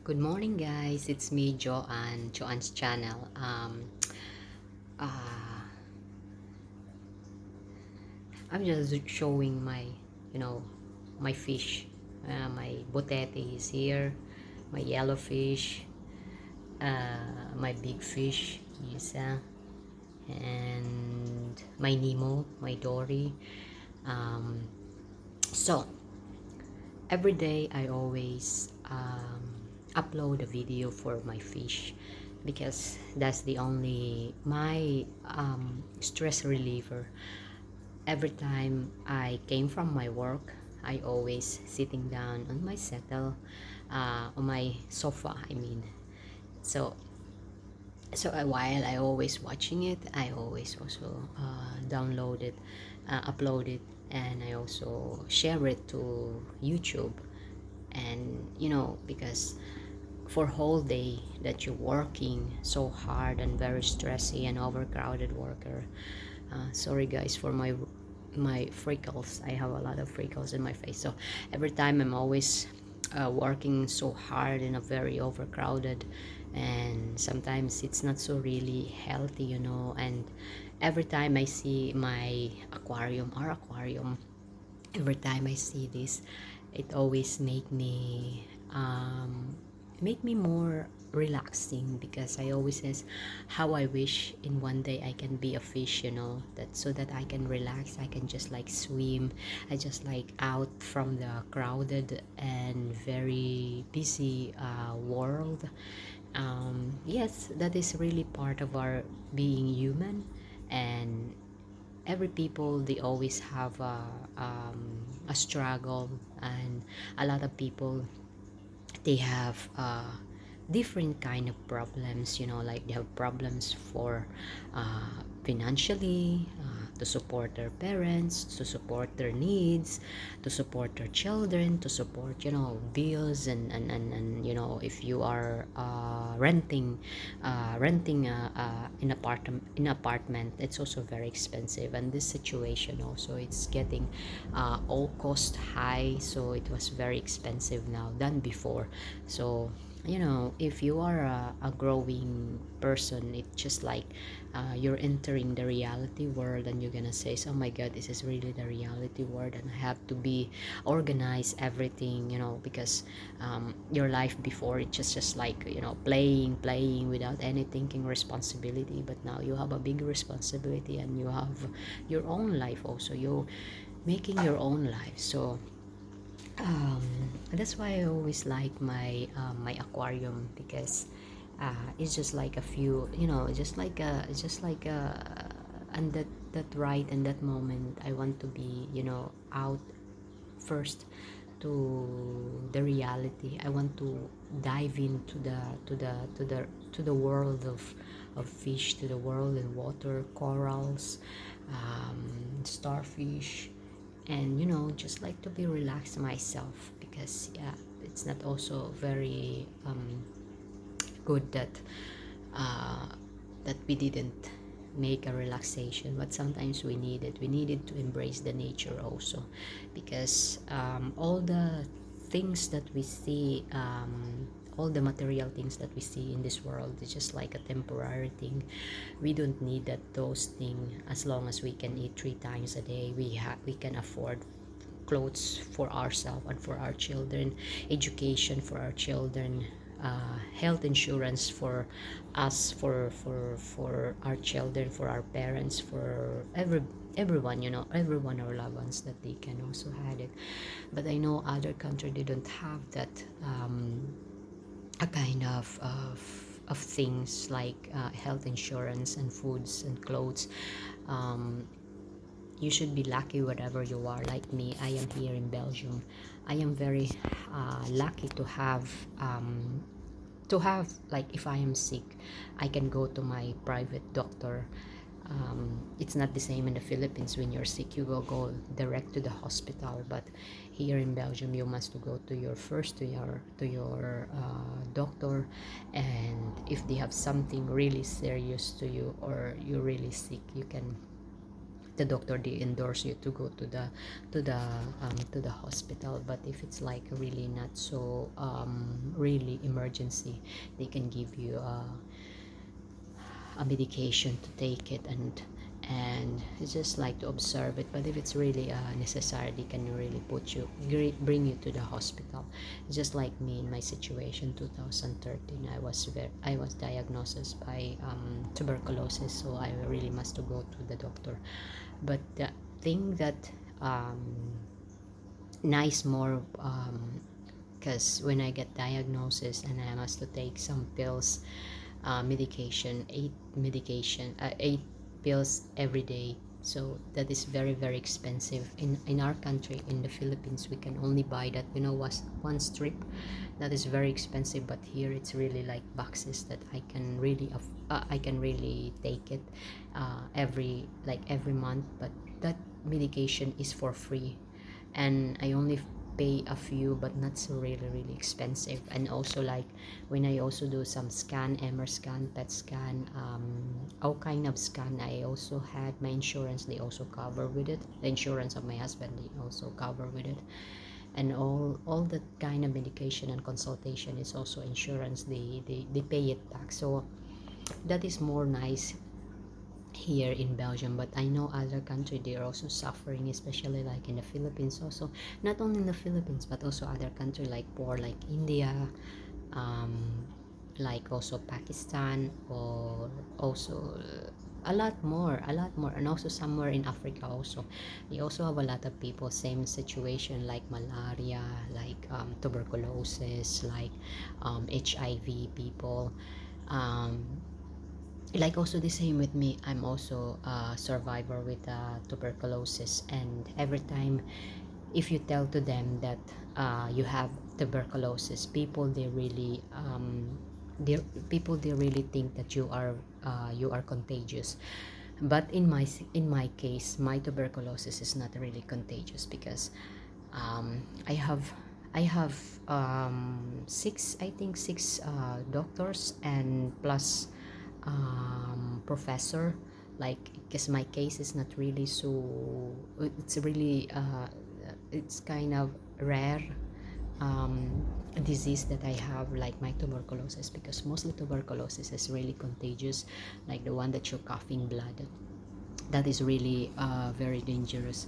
Good morning, guys. It's me, Joanne, Joanne's channel. Uh, I'm just showing you know, my fish. My botete is here, my yellow fish, my big fish, Isa, and my Nemo, my Dory. Um, so, every day I always upload a video for my fish because that's the only my stress reliever. Every time I came from my work, I always sitting down on my settle, on my sofa, I mean. So while I always watching it, I always also download it, upload it, and I also share it to YouTube. And because for whole day that you're working so hard and very stressy and overcrowded worker, sorry guys for my freckles. I have a lot of freckles in my face, so every time I'm always working so hard in a very overcrowded, and sometimes it's not so really healthy, and every time I see my aquarium, every time I see this, it always make me more relaxing, because I always says how I wish in one day I can be a fish, that so that I can relax, I can just like swim, I just like out from the crowded and very busy world. Yes, that is really part of our being human, and every people, they always have a struggle, and a lot of people, they have different kind of problems, like they have problems for financially, to support their parents, to support their needs, to support their children, to support bills, and if you are renting in apartment, it's also very expensive, and this situation also, it's getting all cost high, so it was very expensive now than before. So if you are a growing person, it's just like you're entering the reality world, and you're gonna say, oh my god, this is really the reality world, and I have to be organize everything, because your life before, it's just like playing without any thinking responsibility, but now you have a big responsibility, and you have your own life also, you making your own life. So that's why I always like my aquarium, because it's just like a few, and that right in that moment, I want to be out first to the reality. I want to dive into the world of fish, to the world in water, corals, starfish, and just like to be relaxed myself, because yeah, it's not also very good that uh, that we didn't make a relaxation, but sometimes we needed to embrace the nature also, because all the things that we see, all the material things that we see in this world is just like a temporary thing. We don't need those things. As long as we can eat 3 times a day, we can afford clothes for ourselves and for our children, education for our children, health insurance for us, for our children, for our parents, for everyone, everyone, our loved ones, that they can also had it. But I know other country, they don't have that, a kind of things like health insurance and foods and clothes. um, you should be lucky wherever you are. Like me, I am here in Belgium. I am very lucky to have, like, if I am sick, I can go to my private doctor. It's not the same in the Philippines. When you're sick, you will go direct to the hospital, but here in Belgium, you must go to your doctor, and if they have something really serious to you, or you're really sick, you can the doctor, they endorse you to go to the hospital. But if it's like really not so really emergency, they can give you a medication to take it, and it's just like to observe it. But if it's really necessary, they can really bring you to the hospital. It's just like me in my situation, 2013. I was diagnosed by tuberculosis, so I really must to go to the doctor. But the thing that um, nice more, because when I get diagnosis and I must to take some pills, eight pills every day. So that is very very expensive. In our country, in the Philippines, we can only buy that, was one strip. That is very expensive, but here it's really like boxes that I can really take it every month. But that medication is for free, and I only pay a few, but not so really really expensive. And also like when I also do some scan, MR scan, PET scan, all kind of scan, I also had my insurance, they also cover with it. The insurance of my husband, they also cover with it. And all that kind of medication and consultation is also insurance, they pay it back. So that is more nice here in Belgium. But I know other country, they are also suffering, especially like in the Philippines also. Not only in the Philippines, but also other country like poor, like India, um, like also Pakistan, or also a lot more, and also somewhere in Africa also. They also have a lot of people same situation, like malaria, like tuberculosis, like HIV people. um, like also the same with me, I'm also a survivor with tuberculosis. And every time if you tell to them that you have tuberculosis, people they really they really think that you are contagious. But in my case, my tuberculosis is not really contagious, because um, I have I have six, I think six doctors, and plus professor, like, because my case is not really so, it's really it's kind of rare disease that I have, like my tuberculosis, because mostly tuberculosis is really contagious, like the one that you're coughing blood. That is really very dangerous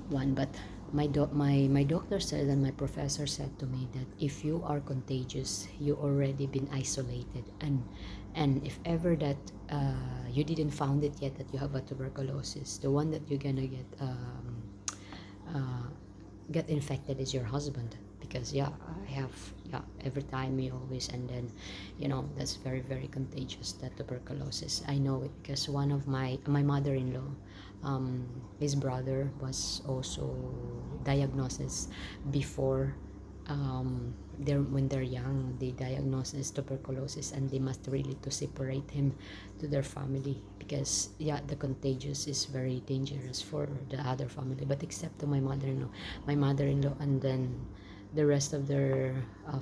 one. But my doctor said, and my professor said to me, that if you are contagious, you already been isolated, and if ever that you didn't found it yet that you have a tuberculosis, the one that you're gonna uh, get infected is your husband. Because yeah, I have, yeah, every time you always, and then that's very very contagious, that tuberculosis. I know it because one of my mother-in-law, his brother was also diagnosed before. When they're young, they diagnose as tuberculosis, and they must really to separate him to their family, because yeah, the contagious is very dangerous for the other family. But except to my mother-in-law, and then the rest of their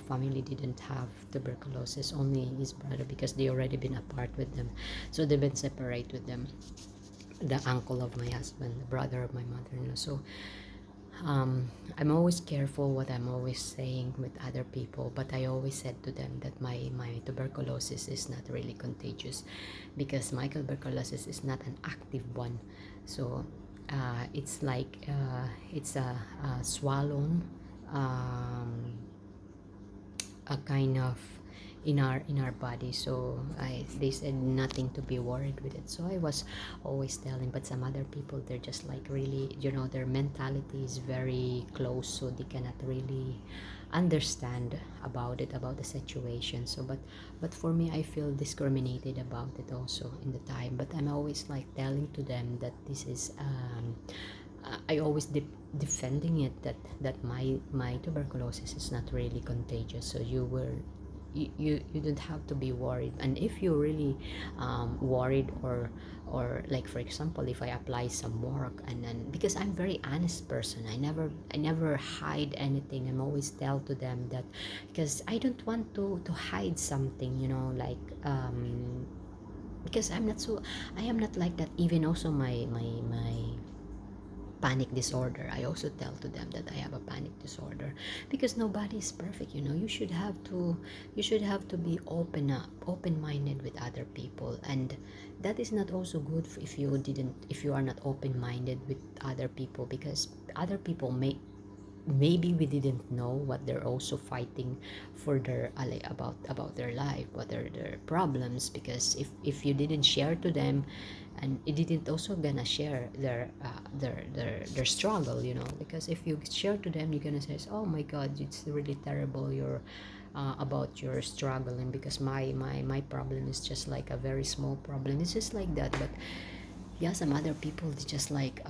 family didn't have tuberculosis, only his brother, because they already been apart with them, so they've been separate with them, the uncle of my husband, the brother of my mother-in-law. So I'm always careful what I'm always saying with other people, but I always said to them that my tuberculosis is not really contagious, because my tuberculosis is not an active one. So it's like it's a swollen, um, a kind of in our body. So they said nothing to be worried with it. So I was always telling, but some other people, they're just like really, their mentality is very close, so they cannot really understand about it, about the situation. So but for me, I feel discriminated about it also in the time. But I'm always like telling to them that this is I always defending it, that my tuberculosis is not really contagious. So you don't have to be worried. And if you're really worried, or like for example, if I apply some work, and then, because I'm very honest person, I never hide anything. I'm always tell to them that, because I don't want to hide something, like because I am not like that. Even also my panic disorder, I also tell to them that I have a panic disorder, because nobody is perfect, you know. You should have to be open minded with other people, and that is not also good if you are not open-minded with other people, because other people maybe we didn't know what they're also fighting for their like about their life, what are their problems, because if you didn't share to them, and it didn't also gonna share their struggle, you know, because if you share to them, you're gonna say, oh my god, it's really terrible, your about your struggling, because my problem is just like a very small problem, it's just like that. But yeah, some other people, they just like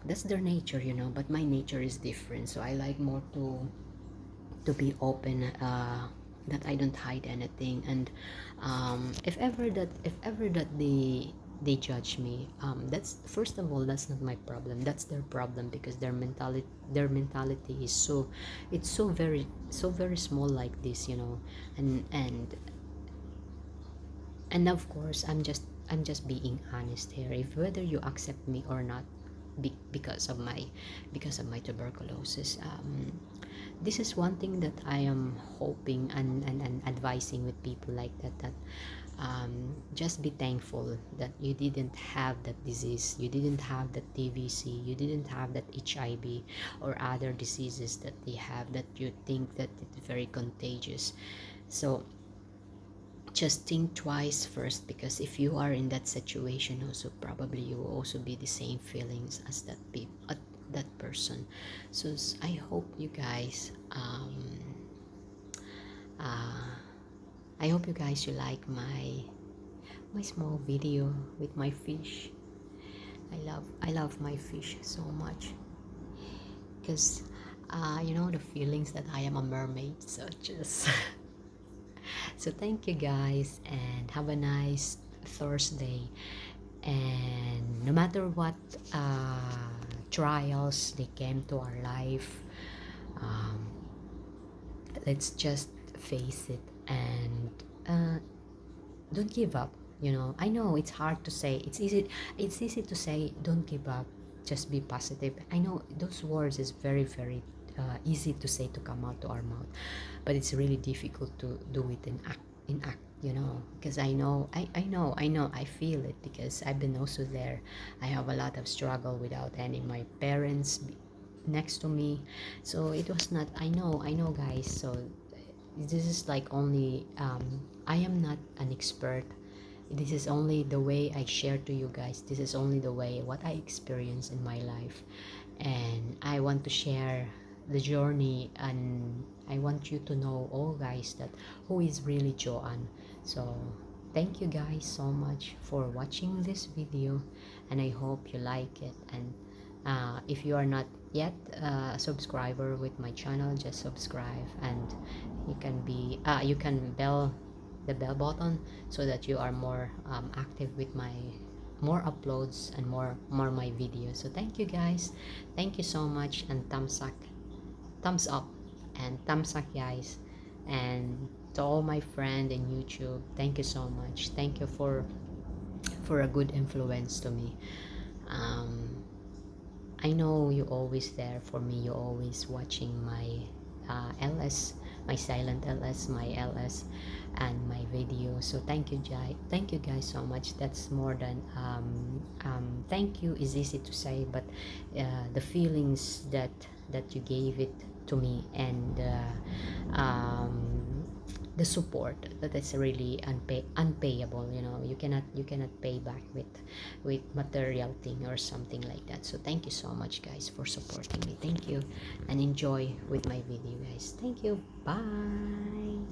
that's their nature, you know, but my nature is different, so I like more to be open, that I don't hide anything. And if ever that they judge me, that's, first of all, that's not my problem, that's their problem, because their mentality is so, it's so very small like this, you know. And of course, I'm just being honest here, if whether you accept me or not, because of my tuberculosis. This is one thing that I am hoping and advising with people like that, just be thankful that you didn't have that disease, you didn't have that TVC, you didn't have that HIV or other diseases that they have, that you think that it's very contagious. So just think twice first, because if you are in that situation also, probably you will also be the same feelings as that person. So I hope you guys, uh, I hope you guys, you like my small video with my fish. I love my fish so much, because you know, the feelings that I am a mermaid, so just so thank you guys, and have a nice Thursday. And no matter what trials they came to our life, um, let's just face it, and don't give up. You know, I know it's hard to say, it's easy to say don't give up, just be positive. I know those words is very easy to say, to come out to our mouth, but it's really difficult to do it in act, you know, because I know I feel it, because I've been also there. I have a lot of struggle without any of my parents next to me, so it was not, I know guys. So this is like only, I am not an expert, this is only the way I share to you guys, this is only the way what I experience in my life, and I want to share the journey, and I want you to know, all guys, that who is really Joanne. So thank you guys so much for watching this video, and I hope you like it. And if you are not yet a subscriber with my channel, just subscribe, and you can the bell button, so that you are more active with my more uploads and more my videos. So thank you guys, thank you so much, and thumbs up and thumbs up guys. And to all my friend in YouTube, thank you so much, thank you for a good influence to me. um, I know you always there for me, you always watching my LS, my silent LS, my LS, and my video. So thank you guys so much. That's more than thank you is easy to say, but the feelings that you gave it to me, and the support, that is really unpayable, you know. You cannot pay back with material thing or something like that. So thank you so much guys for supporting me, thank you, and enjoy with my video guys, thank you, bye.